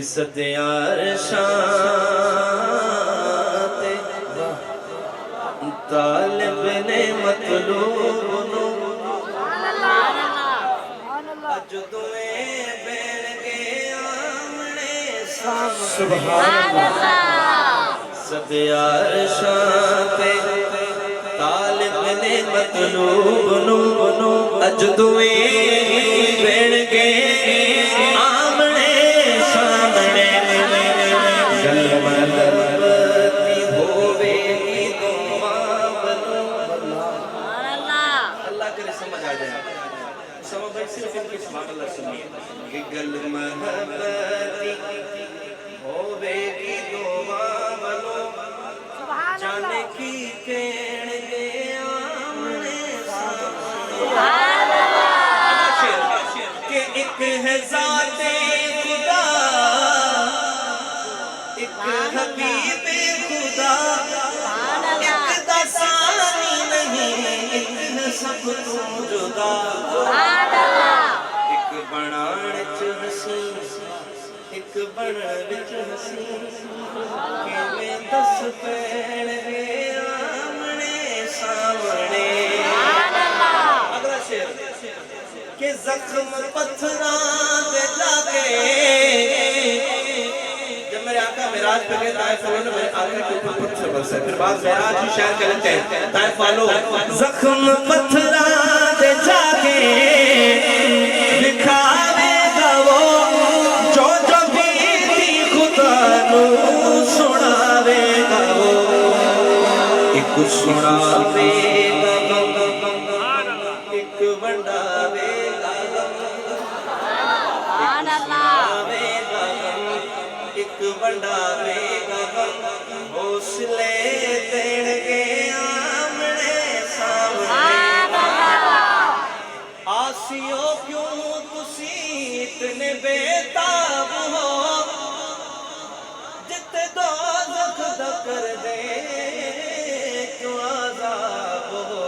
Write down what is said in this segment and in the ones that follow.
सदियार शान तालिब ने मतलूब नु अज दुए बैन गए आमने सामने सुभान अल्लाह सदियार शान तालिब ने मतलूब नु अज दुए बैन गए गल महबती होवेगी दुआ बनो जाने की कहण गे आमने के एक है ज़ाते खुदा एक हबीबे खुदा एक दसानी नहीं एक है सब तू जुदा बनाण च हसी एक बण विच हसी किवें दस पैण वे आमने सामने अगला शेर के जख्म पत्थरां दे जाके जब मेरे आका मिराज पे गए ताइफ वालों ने मेरे आका के ऊपर पत्थर बरसाए फिर बाद मिराज ही शायर कहते हैं ताइफ वालों जख्म पत्थरां दे जाके दिखावेगा वो जो जो बीती खुदा नू सुनावेगा वो एक सुनावेगा एक वंडावेगा एक वंडावेगा हौसले देणगे आमने सामने आसियो क्यों इतने बेताब हो जिते दोज़ख दा कर दे क्यों आज़ाब हो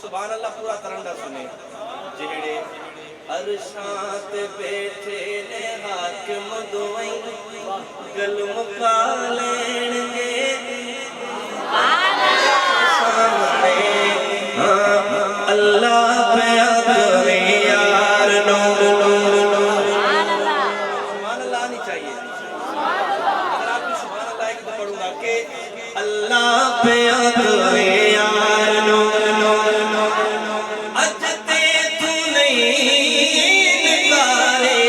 सुभान अल्लाह पूरा तरंडा सुने जेड़े अरशां ते बैठे ने हाकिम दुआई गल मुका लेणगे सामने अल्लाह पे करे यार नो सुभान अल्लाह नहीं चाहिए अगर आप भी सुभान अल्लाह एक तो पढ़ूंगा कि अल्लाह पे करे यार नो अजते तू नहीं निकारे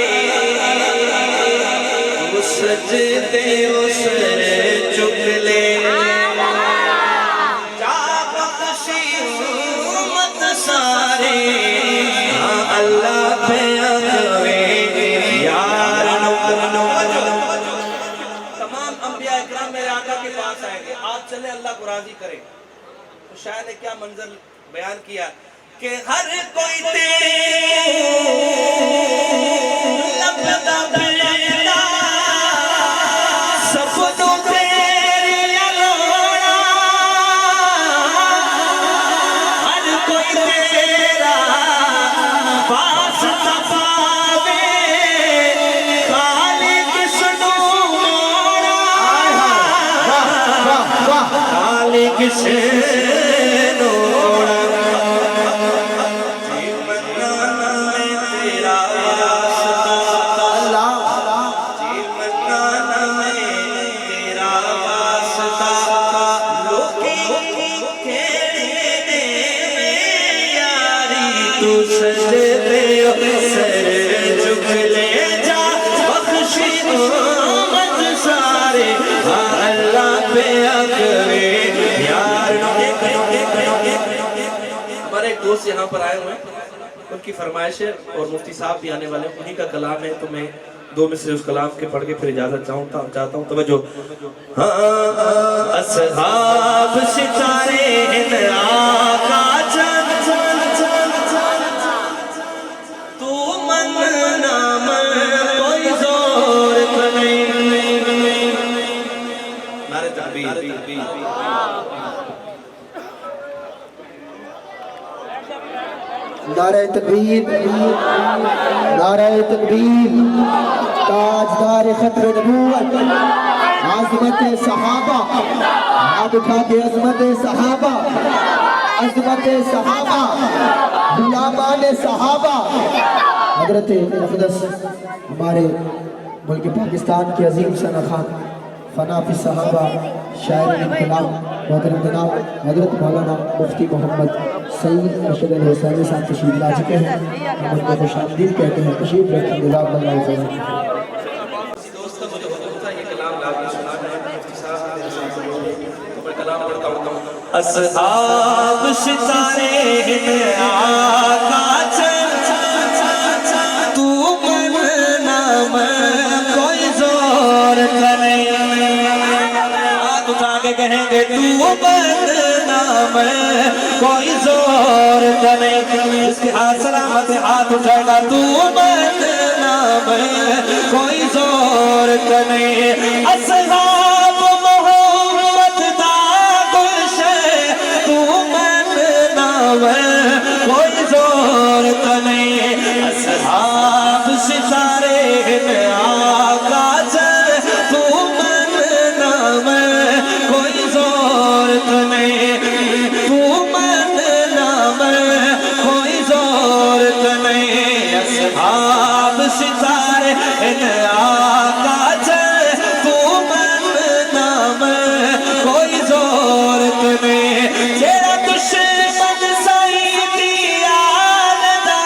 तू सजदे उस चुक ले सारे अल्लाह पे अगवे यार नो तमाम अंबिया इकराम मेरे आका के पास आएंगे आप चले अल्लाह को राजी करें तो शायद ने क्या मंजर बयान किया कि हर कोई तेरे लपदा बेड़ा सब तो किसे नोड़ा जीवना में तेरा वास्ता जीवना में तेरा वास्ता लोकी खेड़े यारी तू सजदे सर झुक ले जा बख्शी उम्मत सारे अल्लाह पे अगवे हमारे एक दोस्त यहाँ पर आए हुए हैं उनकी फरमाइश है और मुफ्ती साहब भी आने वाले हैं उन्हीं का कलाम है तो मैं दो में से उस कलाम के पढ़ के फिर इजाजत चाहता हूँ तवज्जो असहाब सितारे आका तू मन ना मन कोई जोर नहीं नारे तकबीर नारे तकबीर नारे तकबीर خطر نبوت عظمت صحابہ ہاتھ اٹھا کے عظمت صحابہ عظمت صحابہ غلامان صحابہ حضرت اقدس ہمارے ملک پاکستان کے عظیم ثنا خان فنا فی صحابہ شاعر انقلاب محترم جناب حضرت مولانا مفتی محمد سعید ارشد الحسینی صاحب تشریف لا چکے ہیں ہم ان کو خوش آمدید کہتے ہیں تشریف رکھیں جزاک اللہ خیر دوستوں مجھے ہوتا ہے یہ کلام لاغی سنا ہے مفتی صاحب میرے ساتھ تو میں کلام پڑھتا ہوں اصحاب ستارے ہیں آقا چل تو من نام کوئی زور کرے ہاتھ اٹھا کے کہیں گے تو من نام کوئی زور کرے اس کے ہاتھ سلامت ہاتھ اٹھائے گا تو من نام کوئی زور کرے اصحاب محمد دا گلشن تو من نام کوئی زور کرے اصحاب ستارے ہیں آقا چل تو من نام کوئی زور کرے تو من نام کوئی زور کرے اصحاب ستارے ہیں آقا چل تو من نام کوئی زور کرے تیرا دشمن سعیدی آل دے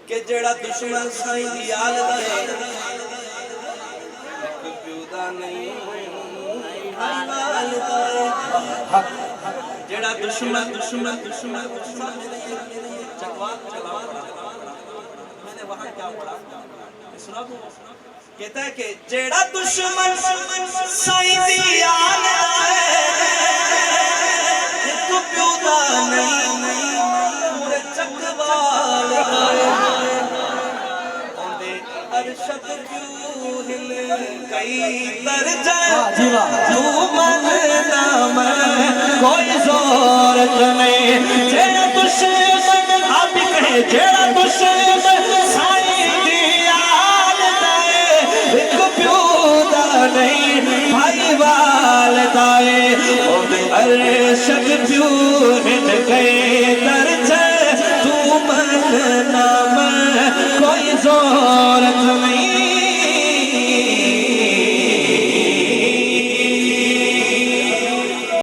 کہ جڑا دشمن سعیدی آل دے پیودا نہیں جڑا دشمن چکوال چلا میں نے وہاں کیا پڑھا سنا دوں کہتا ہے کہ جڑا دشمن سعیدی آل تو پیودا نہیں پورے چکوال اوندے ارشد کیوں ہل کئی درجہ تو من نام کوئی زور کرے جیڑا دشمن آپ بھی کہیں جیڑا دشمن سعیدی آل دائے ایک پیودا نہیں بھائی والدائے اوندے ارشد کیوں ہل کئی درجہ تو من نام کوئی زور نہیں